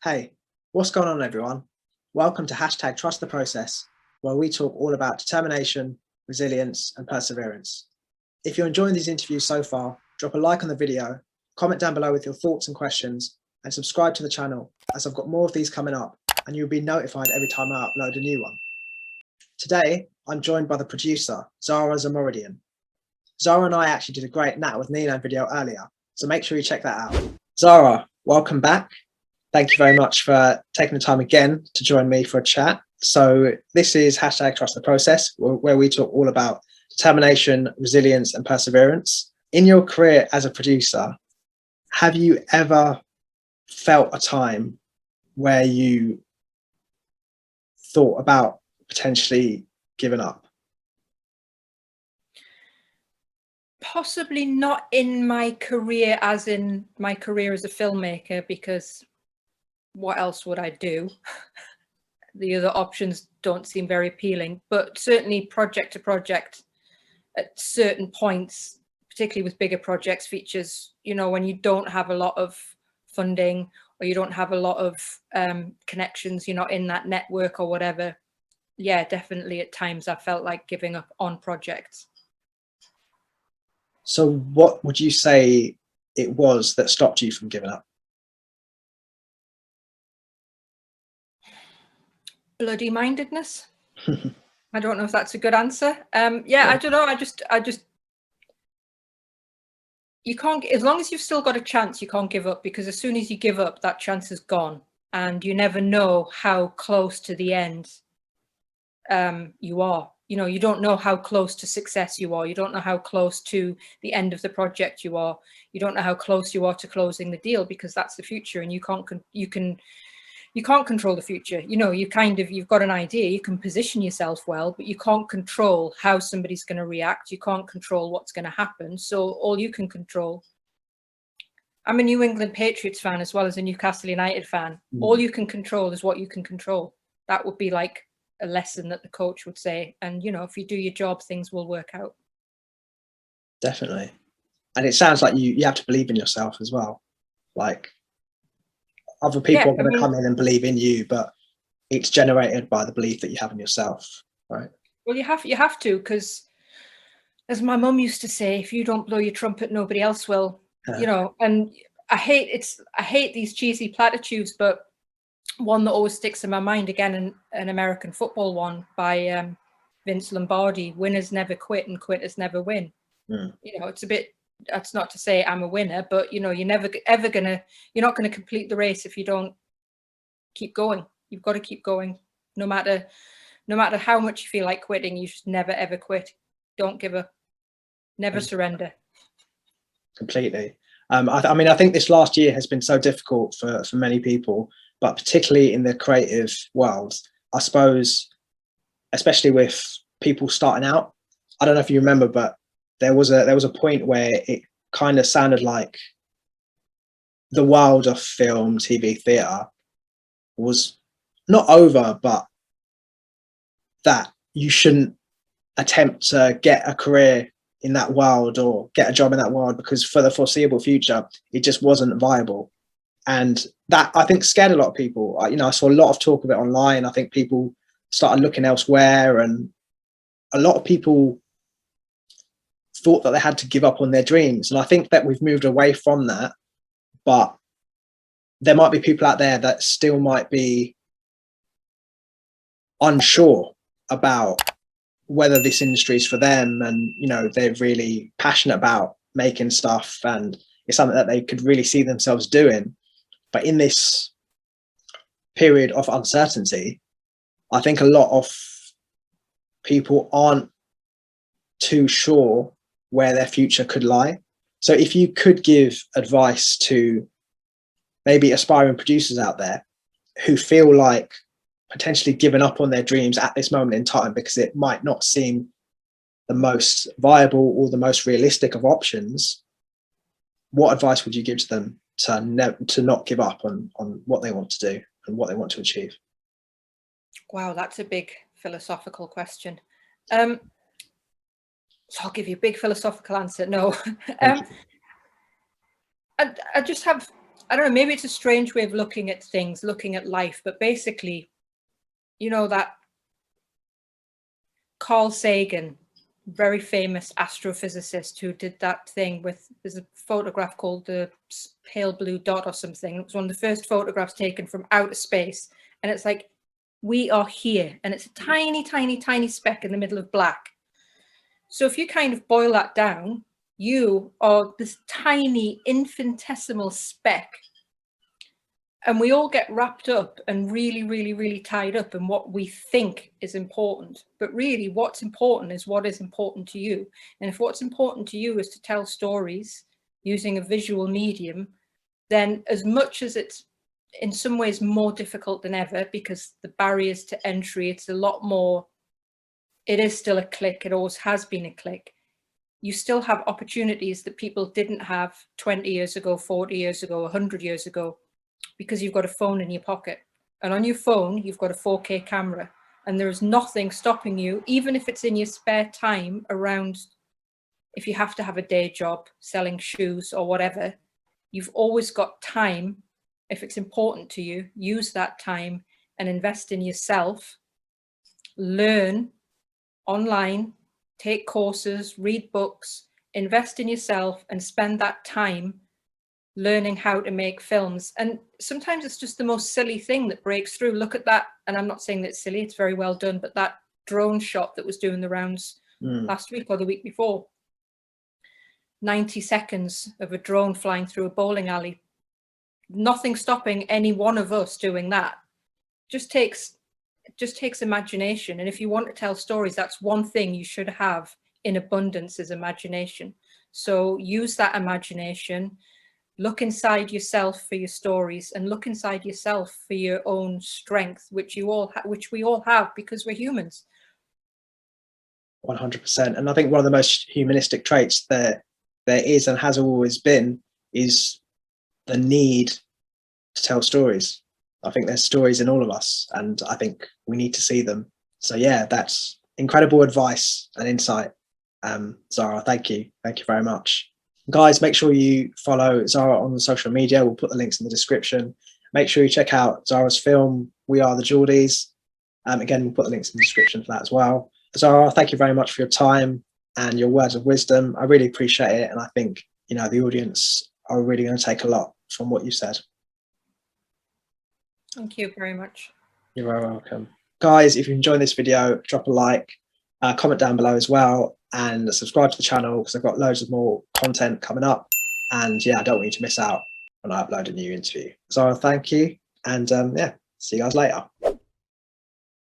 Hey, what's going on, everyone? Welcome to #Trust the Process, where we talk all about determination, resilience, and perseverance. If you're enjoying these interviews so far, drop a like on the video, comment down below with your thoughts and questions, and subscribe to the channel, as I've got more of these coming up, and you'll be notified every time I upload a new one. Today, I'm joined by the producer, Zahra Zomorrodian. Zahra and I actually did a great Natter with Nilan video earlier, so make sure you check that out. Zahra, welcome back. Thank you very much for taking the time again to join me for a chat. So this is #Trust the Process, where we talk all about determination, resilience, and perseverance. In your career as a producer, have you ever felt a time where you thought about potentially giving up? Possibly not in my career as a filmmaker, because what else would I do? The other options don't seem very appealing, but certainly project to project at certain points, particularly with bigger projects, features, when you don't have a lot of funding or you don't have a lot of connections, you're not in that network or whatever. Yeah, definitely at times I felt like giving up on projects. So what would you say it was that stopped you from giving up? Bloody mindedness. I don't know if that's a good answer. Yeah, I don't know. I just you can't, as long as you've still got a chance, you can't give up, because as soon as you give up, that chance is gone, and you never know how close to the end you are. You don't know how close to success you are. You don't know how close to the end of the project you are. You don't know how close you are to closing the deal, because that's the future, and you can't control the future. You've got an idea, you can position yourself well, but you can't control how somebody's going to react. You can't control what's going to happen. So all you can control, I'm a New England Patriots fan as well as a Newcastle United fan. All you can control is what you can control. That would be like a lesson that the coach would say. And, if you do your job, things will work out. Definitely. And it sounds like you have to believe in yourself as well. Like, other people are going to come in and believe in you, but it's generated by the belief that you have in yourself, right? Well, you have to, because as my mum used to say, if you don't blow your trumpet, nobody else will. And I hate these cheesy platitudes, but one that always sticks in my mind, again, an American football one by Vince Lombardi: winners never quit and quitters never win. It's a bit, that's not to say I'm a winner, but you're not gonna complete the race if you don't keep going. You've got to keep going, no matter how much you feel like quitting. You should never ever quit. Don't give up. Never surrender. Completely. I think this last year has been so difficult for many people, but particularly in the creative world, I suppose, especially with people starting out. I don't know if you remember, but there was a point where it kind of sounded like the world of film, TV, theatre was not over, but that you shouldn't attempt to get a career in that world or get a job in that world, because for the foreseeable future, it just wasn't viable. And that, I think, scared a lot of people. I saw a lot of talk of it online. I think people started looking elsewhere, and a lot of people thought that they had to give up on their dreams. And I think that we've moved away from that, but there might be people out there that still might be unsure about whether this industry is for them, and they're really passionate about making stuff and it's something that they could really see themselves doing. But in this period of uncertainty, I think a lot of people aren't too sure where their future could lie. So if you could give advice to maybe aspiring producers out there who feel like potentially giving up on their dreams at this moment in time because it might not seem the most viable or the most realistic of options, what advice would you give to them to not give up on what they want to do and what they want to achieve? Wow, that's a big philosophical question. So I'll give you a big philosophical answer. No. I just have I don't know, maybe it's a strange way of looking at things, looking at life, but basically, you know, that Carl Sagan, very famous astrophysicist who did that thing with, there's a photograph called the pale blue dot or something. It was one of the first photographs taken from outer space. And it's like, we are here. And it's a tiny, tiny, tiny speck in the middle of black. So if you kind of boil that down, you are this tiny infinitesimal speck. And we all get wrapped up and really, really, really tied up in what we think is important. But really what's important is what is important to you. And if what's important to you is to tell stories using a visual medium, then as much as it's in some ways more difficult than ever, because the barriers to entry, it's a lot more, it is still a click, it always has been a click. You still have opportunities that people didn't have 20 years ago, 40 years ago, 100 years ago, because you've got a phone in your pocket. And on your phone, you've got a 4K camera, and there is nothing stopping you, even if it's in your spare time around, if you have to have a day job selling shoes or whatever, you've always got time. If it's important to you, use that time and invest in yourself, learn online, take courses, read books, invest in yourself, and spend that time learning how to make films. And sometimes it's just the most silly thing that breaks through. Look at that. And I'm not saying that it's silly, it's very well done, but that drone shot that was doing the rounds last week or the week before, 90 seconds of a drone flying through a bowling alley, nothing stopping any one of us doing that. Just takes imagination. And if you want to tell stories, that's one thing you should have in abundance, is imagination. So use that imagination, look inside yourself for your stories, and look inside yourself for your own strength, which we all have, because we're humans. 100%. And I think one of the most humanistic traits there is and has always been is the need to tell stories. I think there's stories in all of us, and I think we need to see them. So yeah, that's incredible advice and insight. Zahra, thank you very much. Guys, make sure you follow Zahra on social media. We'll put the links in the description. Make sure you check out Zahra's film, We Are the Geordies. Again, we'll put the links in the description for that as well. Zahra, thank you very much for your time and your words of wisdom. I really appreciate it, and I think, you know, the audience are really going to take a lot from what you said. Thank you very much. You're very welcome. Guys, if you enjoyed this video, drop a like, comment down below as well, and subscribe to the channel, because I've got loads of more content coming up. And yeah, I don't want you to miss out when I upload a new interview. So thank you, and yeah, see you guys later.